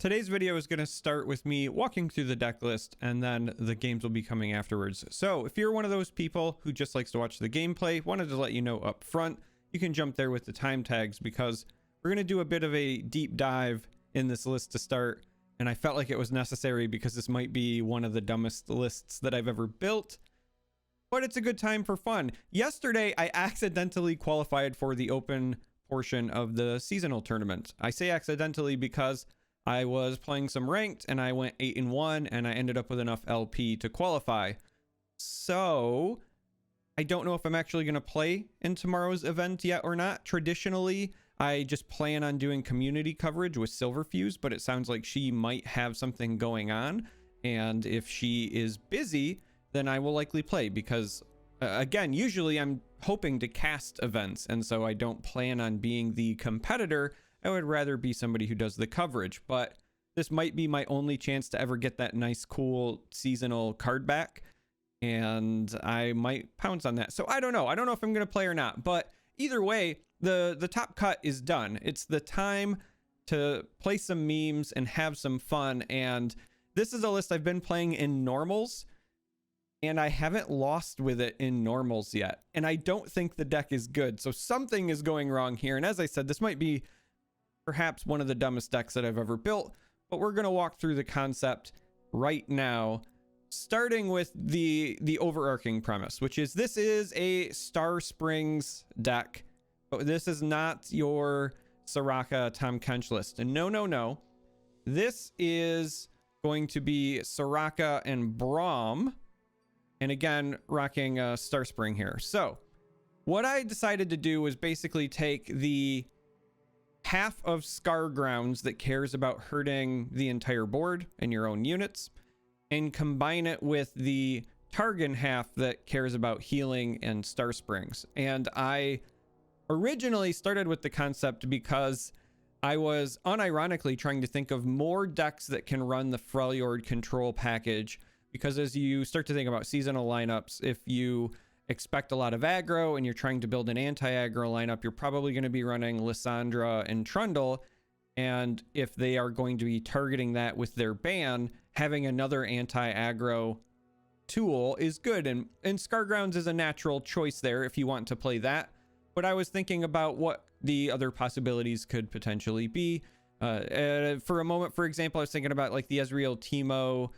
Today's video is going to start with me walking through the deck list, and then the games will be coming afterwards. So if you're one of those people who just likes to watch the gameplay, wanted to let you know up front, you can jump there with the time tags, because we're going to do a bit of a deep dive in this list to start, and I felt like it was necessary because this might be one of the dumbest lists that I've ever built, but it's a good time for fun. Yesterday, I accidentally qualified for the open portion of the seasonal tournament. I say accidentally because I was playing some ranked and I went 8-1 and I ended up with enough LP to qualify. So I don't know if I'm actually going to play in tomorrow's event yet or not. Traditionally, I just plan on doing community coverage with Silverfuse, but it sounds like she might have something going on. And if she is busy, then I will likely play because, again, usually I'm hoping to cast events. And so I don't plan on being the competitor. I would rather be somebody who does the coverage, but this might be my only chance to ever get that nice, cool seasonal card back, and I might pounce on that. So I don't know. I don't know if I'm going to play or not, but either way, the top cut is done. It's the time to play some memes and have some fun, and this is a list I've been playing in normals, and I haven't lost with it in normals yet, and I don't think the deck is good, so something is going wrong here. And as I said, this might be perhaps one of the dumbest decks that I've ever built, but we're going to walk through the concept right now, starting with the overarching premise, which is this is a Star Springs deck, but this is not your Soraka Tahm Kench list. And no. This is going to be Soraka and Braum, and again, rocking Star Spring here. So what I decided to do was basically take the half of Scar Grounds that cares about hurting the entire board and your own units, and combine it with the Targon half that cares about healing and Star Springs. And I originally started with the concept because I was unironically trying to think of more decks that can run the Freljord control package, because as you start to think about seasonal lineups, if you expect a lot of aggro and you're trying to build an anti-aggro lineup, you're probably going to be running Lissandra and Trundle, and if they are going to be targeting that with their ban, having another anti-aggro tool is good, and Scargrounds is a natural choice there if you want to play that. But I was thinking about what the other possibilities could potentially be. For a moment, for example, I was thinking about like the Ezreal Teemo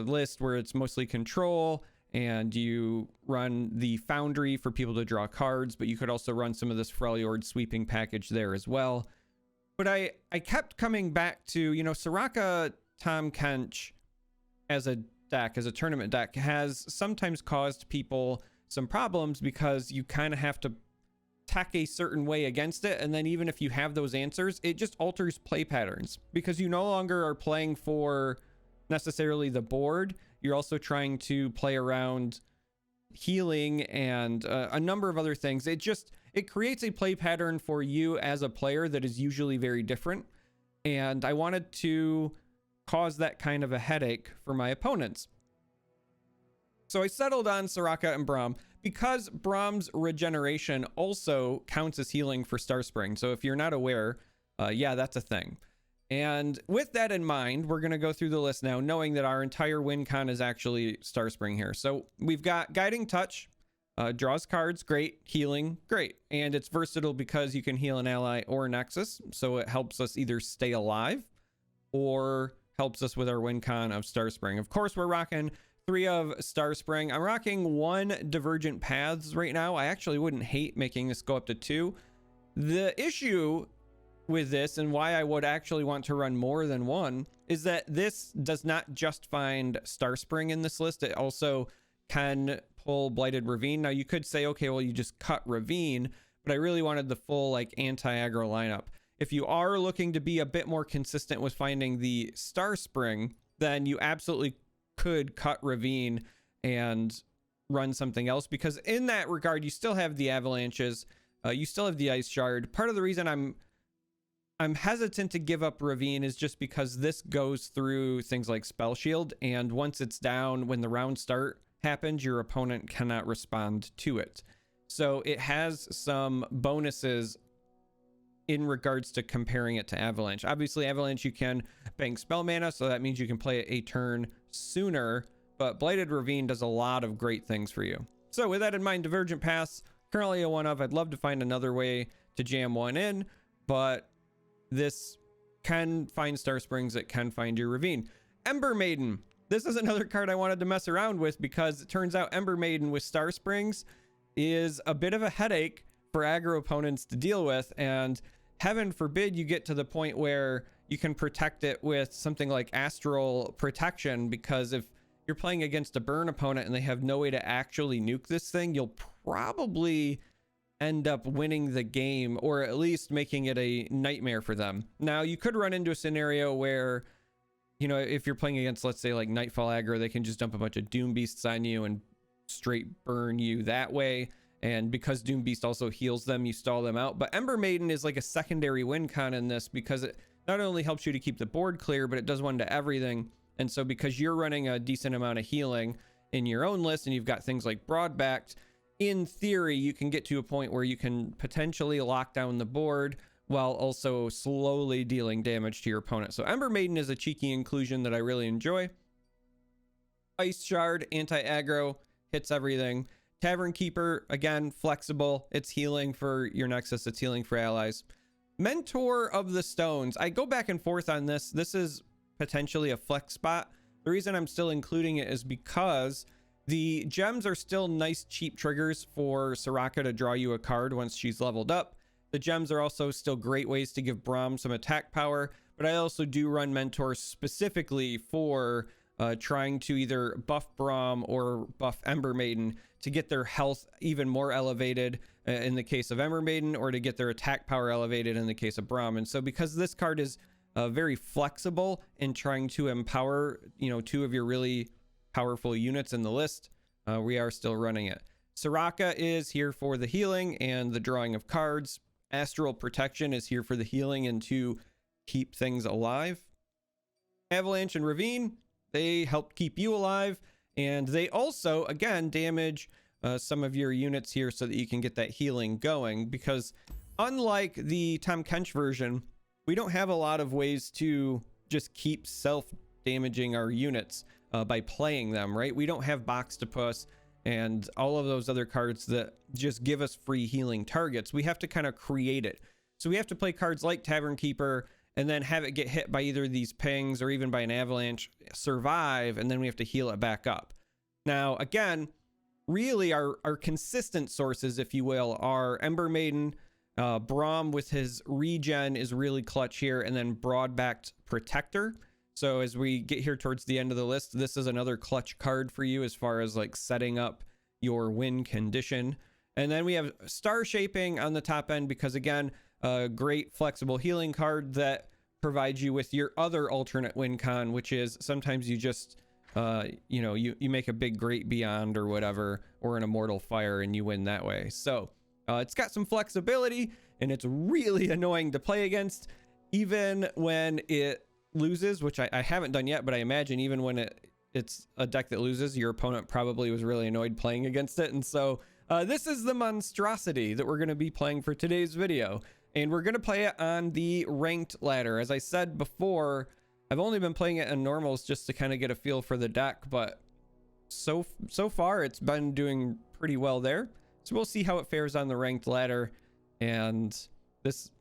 list, where it's mostly control, and you run the Foundry for people to draw cards, but you could also run some of this Freljord sweeping package there as well. But I kept coming back to, you know, Soraka Tahm Kench as a deck, as a tournament deck, has sometimes caused people some problems because you kind of have to tack a certain way against it, and then even if you have those answers, it just alters play patterns, because you no longer are playing for necessarily the board. You're also trying to play around healing and a number of other things. It creates a play pattern for you as a player that is usually very different, and I wanted to cause that kind of a headache for my opponents. So I settled on Soraka and Braum because Braum's regeneration also counts as healing for Star Spring. So if you're not aware, yeah, that's a thing. And with that in mind, we're going to go through the list now, knowing that our entire win con is actually Star Spring here. So we've got Guiding Touch, draws cards, great. Healing, great. And it's versatile because you can heal an ally or a Nexus. So it helps us either stay alive or helps us with our win con of Star Spring. Of course, we're rocking 3 of Star Spring. I'm rocking 1 Divergent Paths right now. I actually wouldn't hate making this go up to 2. The issue with this, and why I would actually want to run more than 1, is that this does not just find Star Spring in this list. It also can pull Blighted Ravine. Now you could say, okay, well, you just cut Ravine, but I really wanted the full like anti-aggro lineup. If you are looking to be a bit more consistent with finding the Star Spring, then you absolutely could cut Ravine and run something else, because in that regard, you still have the Avalanches, you still have the Ice Shard. Part of the reason I'm hesitant to give up Ravine is just because this goes through things like Spell Shield, and once it's down, when the round start happens, your opponent cannot respond to it. So it has some bonuses in regards to comparing it to Avalanche. Obviously, Avalanche, you can bank spell mana, so that means you can play it a turn sooner, but Blighted Ravine does a lot of great things for you. So with that in mind, Divergent Paths, currently a one of. I'd love to find another way to jam one in, but this can find Star Springs, it can find your Ravine. Ember Maiden. This is another card I wanted to mess around with because it turns out Ember Maiden with Star Springs is a bit of a headache for aggro opponents to deal with, and heaven forbid you get to the point where you can protect it with something like Astral Protection, because if you're playing against a burn opponent and they have no way to actually nuke this thing, you'll probably end up winning the game, or at least making it a nightmare for them. Now, you could run into a scenario where, you know, if you're playing against, let's say, like Nightfall aggro, they can just dump a bunch of Doom Beasts on you and straight burn you that way. And because Doom Beast also heals them, you stall them out. But Ember Maiden is like a secondary win con in this, because it not only helps you to keep the board clear, but it does one to everything. And so because you're running a decent amount of healing in your own list, and you've got things like Broadbacked, in theory, you can get to a point where you can potentially lock down the board while also slowly dealing damage to your opponent. So Ember Maiden is a cheeky inclusion that I really enjoy. Ice Shard, anti-aggro, hits everything. Tavern Keeper, again, flexible. It's healing for your Nexus. It's healing for allies. Mentor of the Stones. I go back and forth on this. This is potentially a flex spot. The reason I'm still including it is because the gems are still nice, cheap triggers for Soraka to draw you a card once she's leveled up. The gems are also still great ways to give Braum some attack power, but I also do run Mentors specifically for trying to either buff Braum or buff Ember Maiden to get their health even more elevated in the case of Ember Maiden, or to get their attack power elevated in the case of Braum. And so because this card is very flexible in trying to empower, you know, two of your really powerful units in the list, we are still running it. Soraka is here for the healing and the drawing of cards. Astral Protection is here for the healing and to keep things alive. Avalanche and Ravine, they help keep you alive, and they also, again, damage some of your units here so that you can get that healing going, because unlike the Tom Kench version, we don't have a lot of ways to just keep self-damaging our units by playing them, right? We don't have Boxtopus and all of those other cards that just give us free healing targets. We have to kind of create it. So we have to play cards like Tavern Keeper and then have it get hit by either these pings or even by an avalanche, survive, and then we have to heal it back up. Now, again, really our consistent sources, if you will, are Ember Maiden. Braum with his regen is really clutch here, and then Broadbacked Protector. So as we get here towards the end of the list, this is another clutch card for you as far as like setting up your win condition. And then we have Star Shaping on the top end, because again, a great flexible healing card that provides you with your other alternate win con, which is sometimes you just you know, you make a big Great Beyond or whatever, or an Immortal Fire, and you win that way. So it's got some flexibility, and it's really annoying to play against, even when it loses, which I haven't done yet, but I imagine even when it's a deck that loses, your opponent probably was really annoyed playing against it. And so this is the monstrosity that we're going to be playing for today's video, and we're going to play it on the ranked ladder. As I said before, I've only been playing it in normals just to kind of get a feel for the deck, but so far it's been doing pretty well there. So we'll see how it fares on the ranked ladder, and this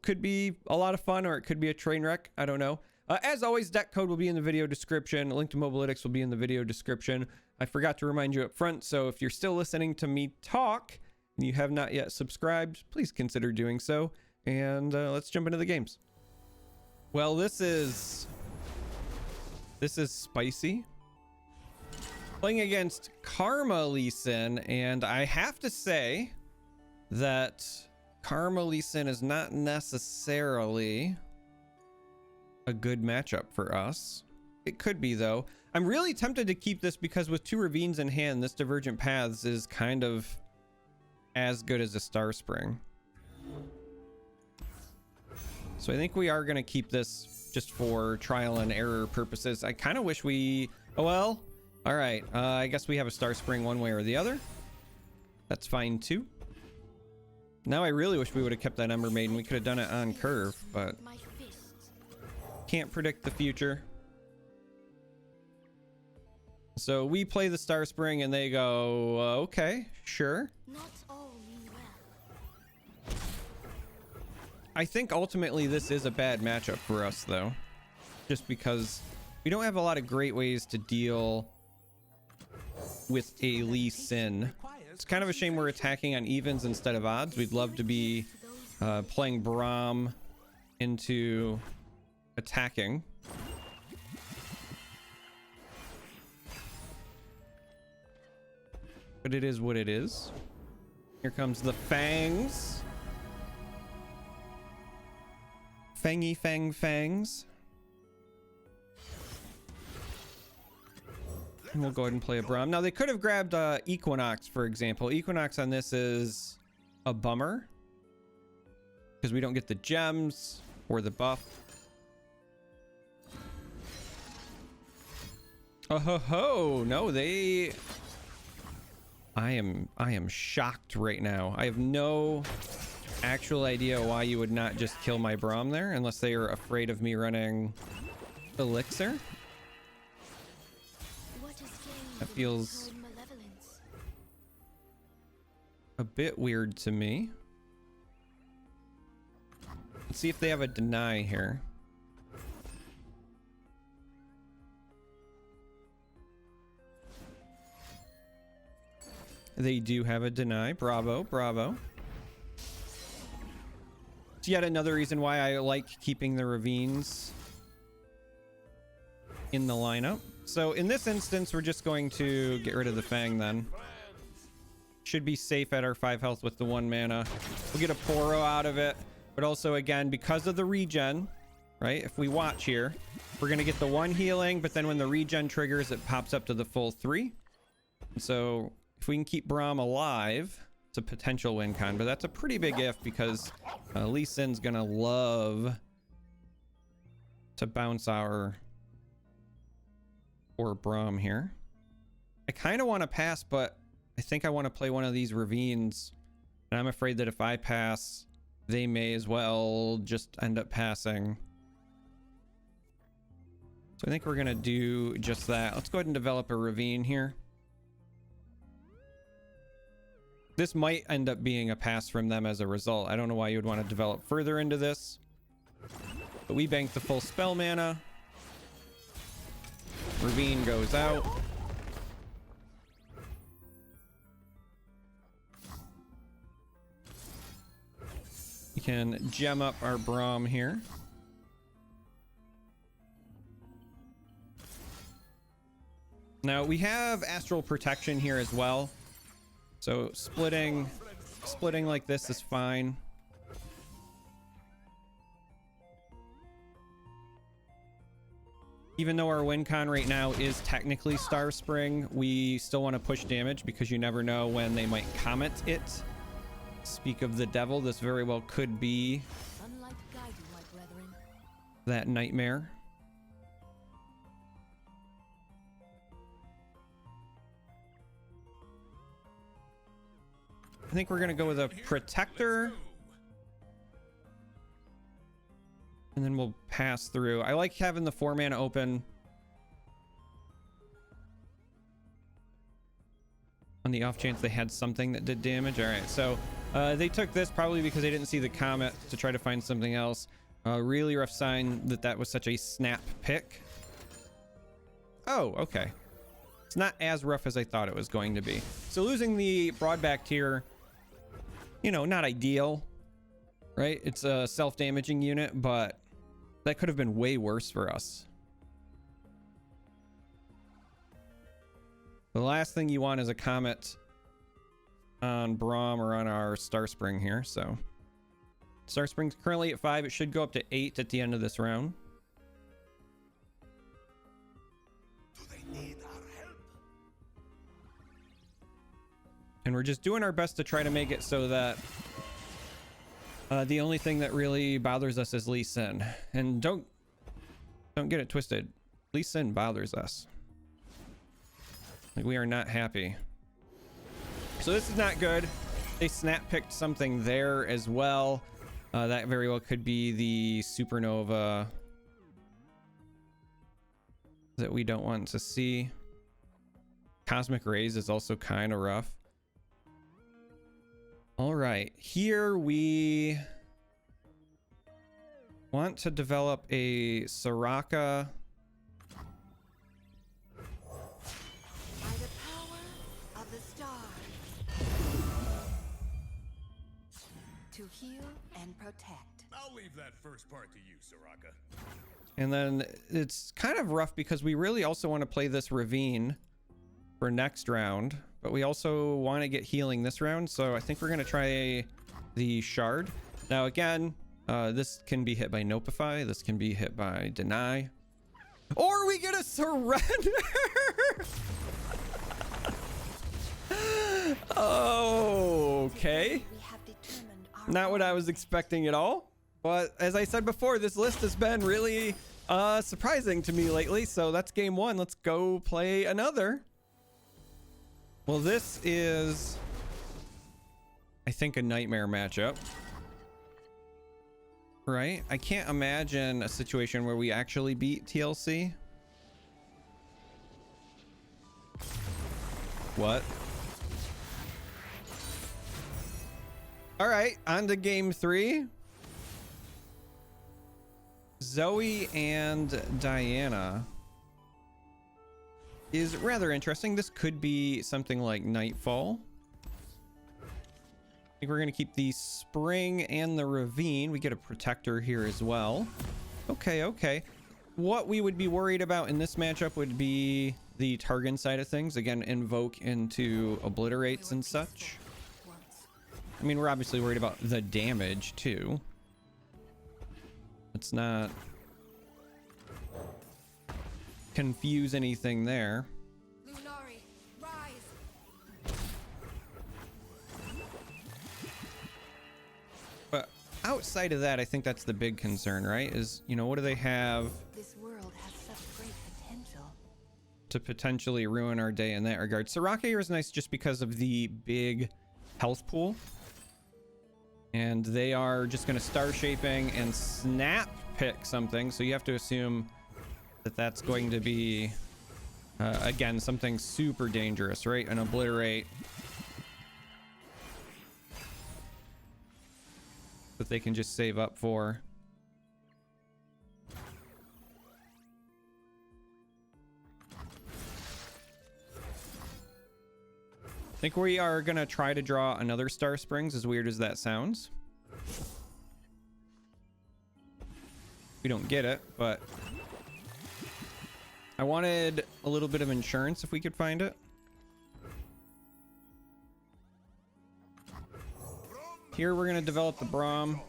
could be a lot of fun, or it could be a train wreck. I don't know. As always, deck code will be in the video description. A link to Mobalytics will be in the video description. I forgot to remind you up front, so if you're still listening to me talk and you have not yet subscribed, please consider doing so. And let's jump into the games. Well, this is spicy. Playing against Karma Lee Sin, and I have to say that Karma Lee Sin is not necessarily a good matchup for us. It could be, though. I'm really tempted to keep this because with two Ravines in hand, this Divergent Paths is kind of as good as a Star Spring. So I think we are going to keep this just for trial and error purposes. I kind of wish we... Oh, well. All right. I guess we have a Star Spring one way or the other. That's fine, too. Now I really wish we would have kept that Ember Maiden. We could have done it on curve, but can't predict the future. So we play the Star Spring and they go, okay, sure. I think ultimately this is a bad matchup for us though, just because we don't have a lot of great ways to deal with a Lee Sin. It's kind of a shame we're attacking on evens instead of odds. We'd love to be playing Braum into attacking. But it is what it is. Here comes the Fangs. Fangy Fangs. And we'll go ahead and play a Braum. Now they could have grabbed Equinox, for example. Equinox on this is a bummer because we don't get the gems or the buff. Oh ho ho! No, they. I am shocked right now. I have no actual idea why you would not just kill my Braum there, unless they are afraid of me running Elixir. That feels a bit weird to me. Let's see if they have a deny here. They do have a deny. Bravo, bravo. It's yet another reason why I like keeping the ravines in the lineup. So in this instance, we're just going to get rid of the Fang then. Should be safe at our 5 health with the 1 mana. We'll get a Poro out of it. But also, again, because of the regen, right? If we watch here, we're going to get the 1 healing, but then when the regen triggers, it pops up to the full 3. So if we can keep Braum alive, it's a potential win con, but that's a pretty big if because Lee Sin's going to love to bounce our or Braum here. I kind of want to pass, but I think I want to play one of these ravines, and I'm afraid that if I pass, they may as well just end up passing. So I think we're gonna do just that. Let's go ahead and develop a ravine here. This might end up being a pass from them as a result. I don't know why you would want to develop further into this, but we banked the full spell mana. Ravine goes out. We can gem up our Braum here. Now we have Astral Protection here as well. So splitting like this is fine. Even though our win con right now is technically Star Spring, we still want to push damage because you never know when they might comment it. Speak of the devil, this very well could be that nightmare. I think we're gonna go with a Protector. And then we'll pass through. I like having the 4 mana open on the off chance they had something that did damage. All right, so they took this probably because they didn't see the comment to try to find something else. Really rough sign that that was such a snap pick. Oh, okay. It's not as rough as I thought it was going to be. So losing the Broadback tier, you know, not ideal, right? It's a self-damaging unit, but that could have been way worse for us. The last thing you want is a comet on Braum or on our Star Spring here. So Star Spring's currently at 5. It should go up to 8 at the end of this round. Do they need our help? And we're just doing our best to try to make it so that the only thing that really bothers us is Lee Sin. And don't get it twisted. Lee Sin bothers us. Like, we are not happy. So this is not good. They snap picked something there as well. That very well could be the supernova that we don't want to see. Cosmic rays is also kind of rough. All right, here we want to develop a Soraka. By the power of the stars, to heal and protect. I'll leave that first part to you, Soraka. And then it's kind of rough because we really also want to play this Ravine for next round, but we also want to get healing this round. So I think we're going to try the Shard. Now, again, this can be hit by Notify. This can be hit by Deny. Or we get a Surrender! Okay. We have determined our Not what I was expecting at all. But as I said before, this list has been really surprising to me lately. So that's game one. Let's go play another. Well, this is, I think, a nightmare matchup. Right? I can't imagine a situation where we actually beat TLC. What? All right, on to game three. Zoe and Diana is rather interesting. This could be something like Nightfall. I think we're going to keep the Spring and the Ravine. We get a Protector here as well. Okay, okay. What we would be worried about in this matchup would be the Targon side of things. Again, Invoke into Obliterates and such. I mean, we're obviously worried about the damage too. Let's not confuse anything there. Lunari, rise. But outside of that, I think that's the big concern, right? Is, you know, what do they have This world has such great potential. to potentially ruin our day in that regard? Soraka here is nice just because of the big health pool. And they are just going to star shaping and snap pick something. So you have to assume that that's going to be, again, something super dangerous, right? An Obliterate that they can just save up for. I think we are going to try to draw another Star Springs, as weird as that sounds. We don't get it, but I wanted a little bit of insurance if we could find it. Here we're going to develop the Braum.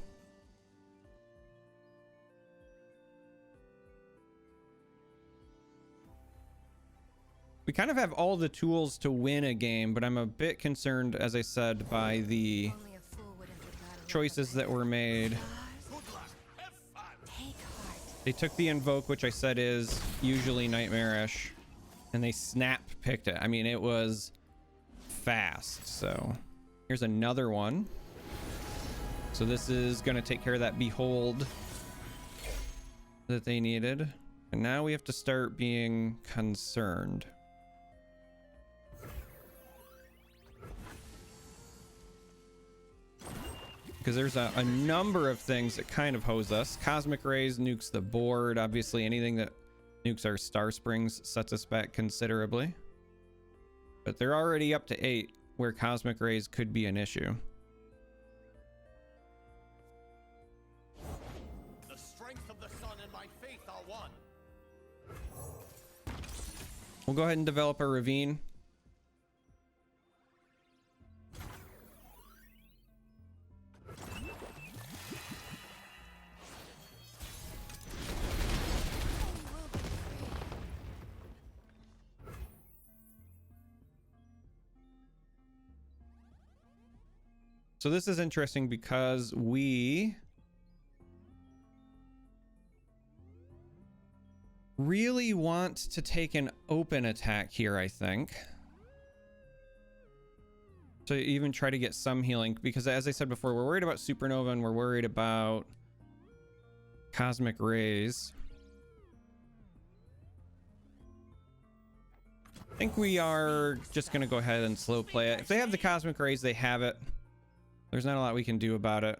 We kind of have all the tools to win a game, but I'm a bit concerned, as I said, by the Only a fool would enter battle choices that were made. Take heart. They took the Invoke, which I said is usually nightmarish, and they snap picked it. I mean, it was fast. So here's another one. So this is going to take care of that Behold that they needed. And now we have to start being concerned. Because there's a number of things that kind of hose us. Cosmic Rays nukes the board. Obviously, anything that nukes our Star Springs sets us back considerably. But they're already up to 8, where Cosmic Rays could be an issue. The strength of the sun and my faith are one. We'll go ahead and develop a Ravine. So this is interesting because we really want to take an open attack here, I think, to even try to get some healing, because as I said before, we're worried about supernova and we're worried about cosmic rays. I think we are just going to go ahead and slow play it. If they have the cosmic rays, they have it. There's not a lot we can do about it.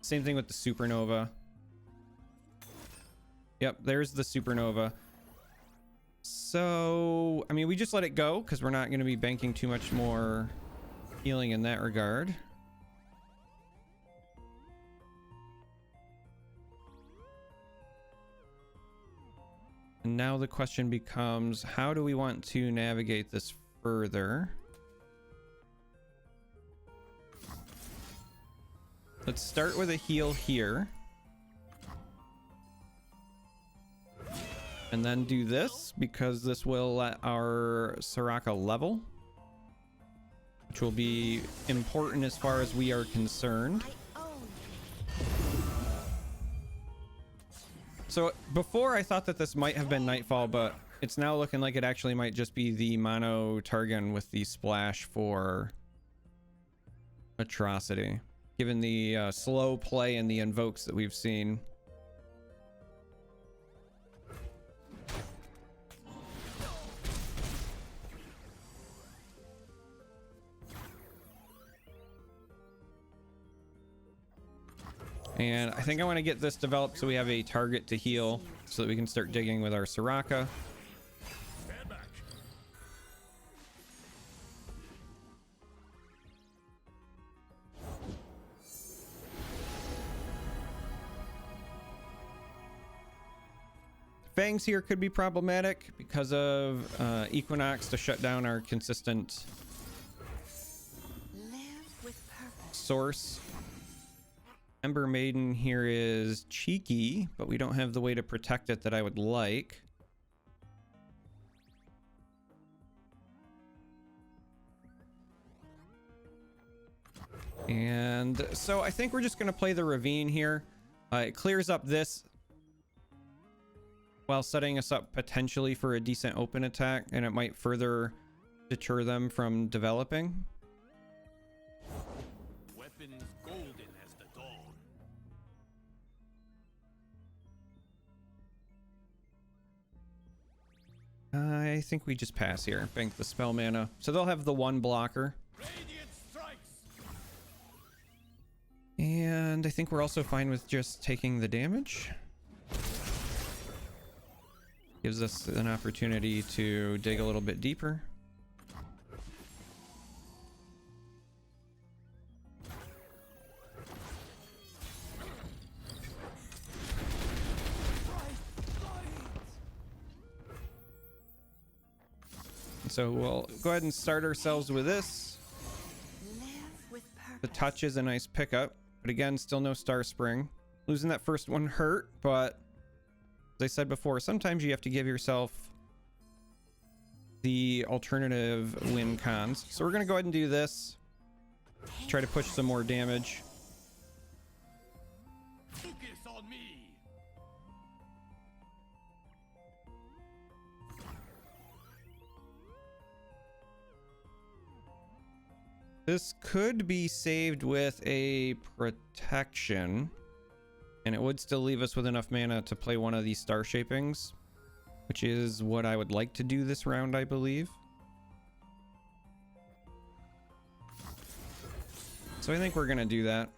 Same thing with the supernova. Yep, there's the supernova. So, I mean, we just let it go because we're not going to be banking too much more healing in that regard. And now the question becomes, how do we want to navigate this further? Let's start with a heal here. And then do this, because this will let our Soraka level, which will be important as far as we are concerned. So before I thought that this might have been Nightfall, but it's now looking like it actually might just be the mono Targon with the splash for Atrocity, given the slow play and the invokes that we've seen. And I think I want to get this developed so we have a target to heal so that we can start digging with our Soraka. Stand back. Fangs here could be problematic because of Equinox to shut down our consistent Live with purpose. source. Ember Maiden here is cheeky, but we don't have the way to protect it that I would like. And so I think we're just going to play the Ravine here. It clears up this while setting us up potentially for a decent open attack, and it might further deter them from developing. Weapons golden as the dawn. I think we just pass here. Bank the spell mana. So they'll have the one blocker. Radiant strikes. And I think we're also fine with just taking the damage. Gives us an opportunity to dig a little bit deeper. So we'll go ahead and start ourselves with this. Live with purpose. The touch is a nice pickup, but again, still no Star Spring. Losing that first one hurt, but as I said before, sometimes you have to give yourself the alternative win cons. So we're going to go ahead and do this. Try to push some more damage. Focus on me. This could be saved with a protection, and it would still leave us with enough mana to play one of these star shapings, which is what I would like to do this round, I believe. So I think we're gonna do that.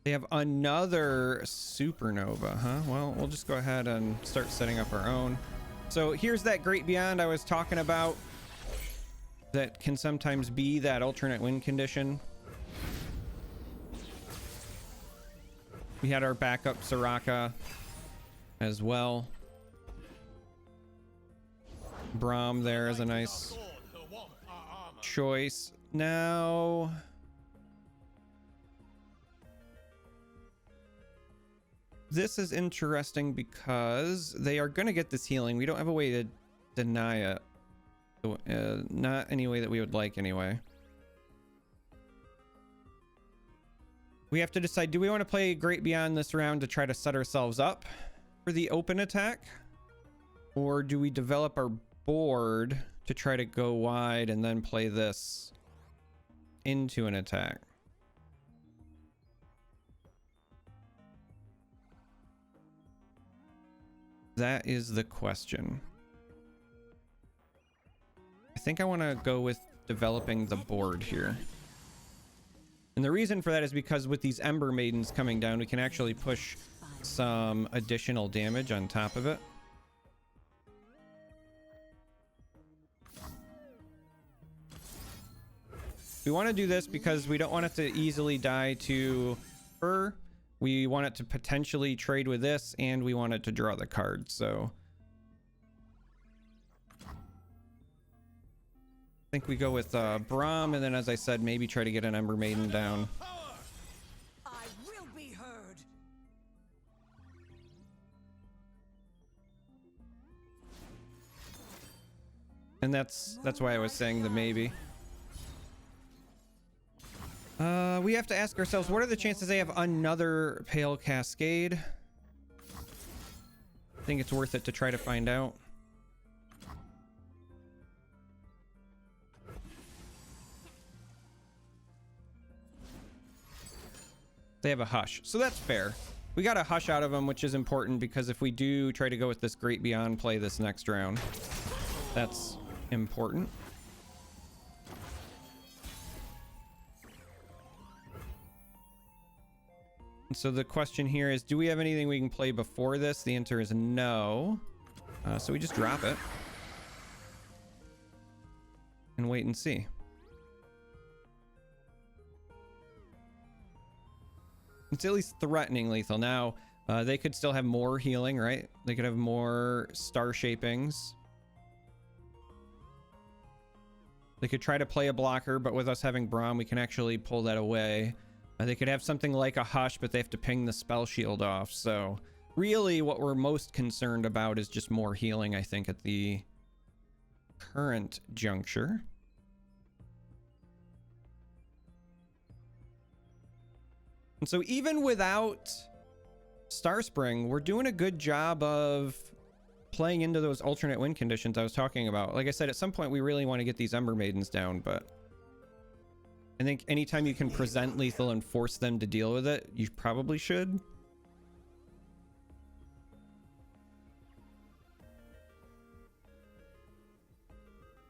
They have another supernova, huh? Well, we'll just go ahead and start setting up our own. So here's that Great Beyond I was talking about that can sometimes be that alternate win condition. We had our backup Soraka as well. Braum there is a nice choice. Now this is interesting because they are going to get this healing. We don't have a way to deny it. Not any way that we would like anyway. We have to decide, do we want to play Great Beyond this round to try to set ourselves up for the open attack? Or do we develop our board to try to go wide and then play this into an attack? That is the question. I think I want to go with developing the board here. And the reason for that is because with these Ember Maidens coming down, we can actually push some additional damage on top of it. We want to do this because we don't want it to easily die to her. We want it to potentially trade with this, and we want it to draw the card, so... I think we go with Braum, and then, as I said, maybe try to get an Ember Maiden down. I will be heard. And that's why I was saying the maybe. We have to ask ourselves, what are the chances they have another Pale Cascade? I think it's worth it to try to find out. They have a Hush, so that's fair. We got a Hush out of them, which is important because if we do try to go with this Great Beyond play this next round, that's important. And so the question here is, do we have anything we can play before this? The answer is no. So we just drop it and wait and see. It's at least threatening lethal. Now, they could still have more healing, right? They could have more star shapings. They could try to play a blocker, but with us having Braum, we can actually pull that away. They could have something like a Hush, but they have to ping the spell shield off. So really what we're most concerned about is just more healing, I think, at the current juncture. And so even without Starspring, we're doing a good job of playing into those alternate win conditions I was talking about. Like I said, at some point we really want to get these Ember Maidens down, but I think anytime you can present lethal and force them to deal with it, you probably should.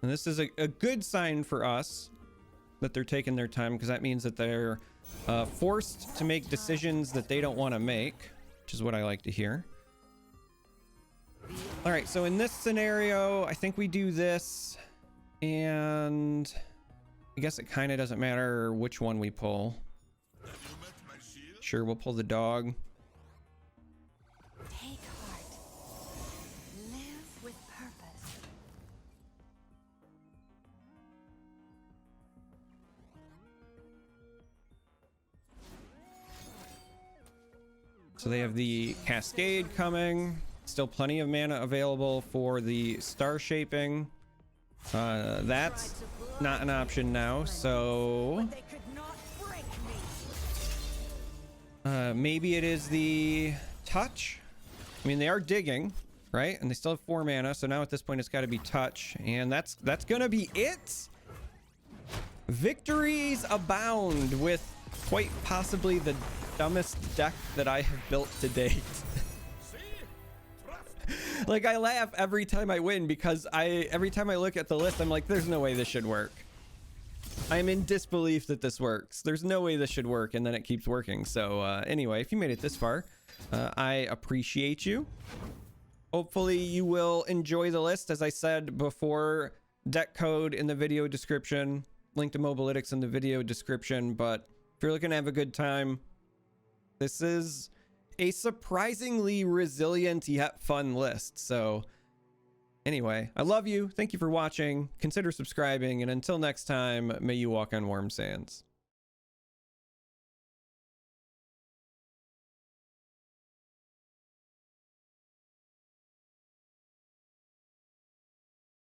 And this is a good sign for us that they're taking their time, because that means that they're forced to make decisions that they don't want to make, which is what I like to hear. All right, so in this scenario, I think we do this, and I guess it kind of doesn't matter which one we pull. Sure, we'll pull the dog. Take heart. Live with purpose. So they have the Cascade coming. Still plenty of mana available for the star shaping. That's not an option now, so They could not break me. maybe it is the touch. I mean, they are digging, right? And they still have 4 mana, so now at this point it's got to be touch, and that's gonna be it. Victories abound with quite possibly the dumbest deck that I have built to date. Like, I laugh every time I win because every time I look at the list, I'm like, there's no way this should work. I'm in disbelief that this works. There's no way this should work, and then it keeps working. So anyway, if you made it this far, I appreciate you. Hopefully you will enjoy the list. As I said before, deck code in the video description, link to Mobalytics in the video description. But if you're looking to have a good time, this is a surprisingly resilient yet fun list. So anyway, I love you. Thank you for watching. Consider subscribing. And until next time, may you walk on warm sands.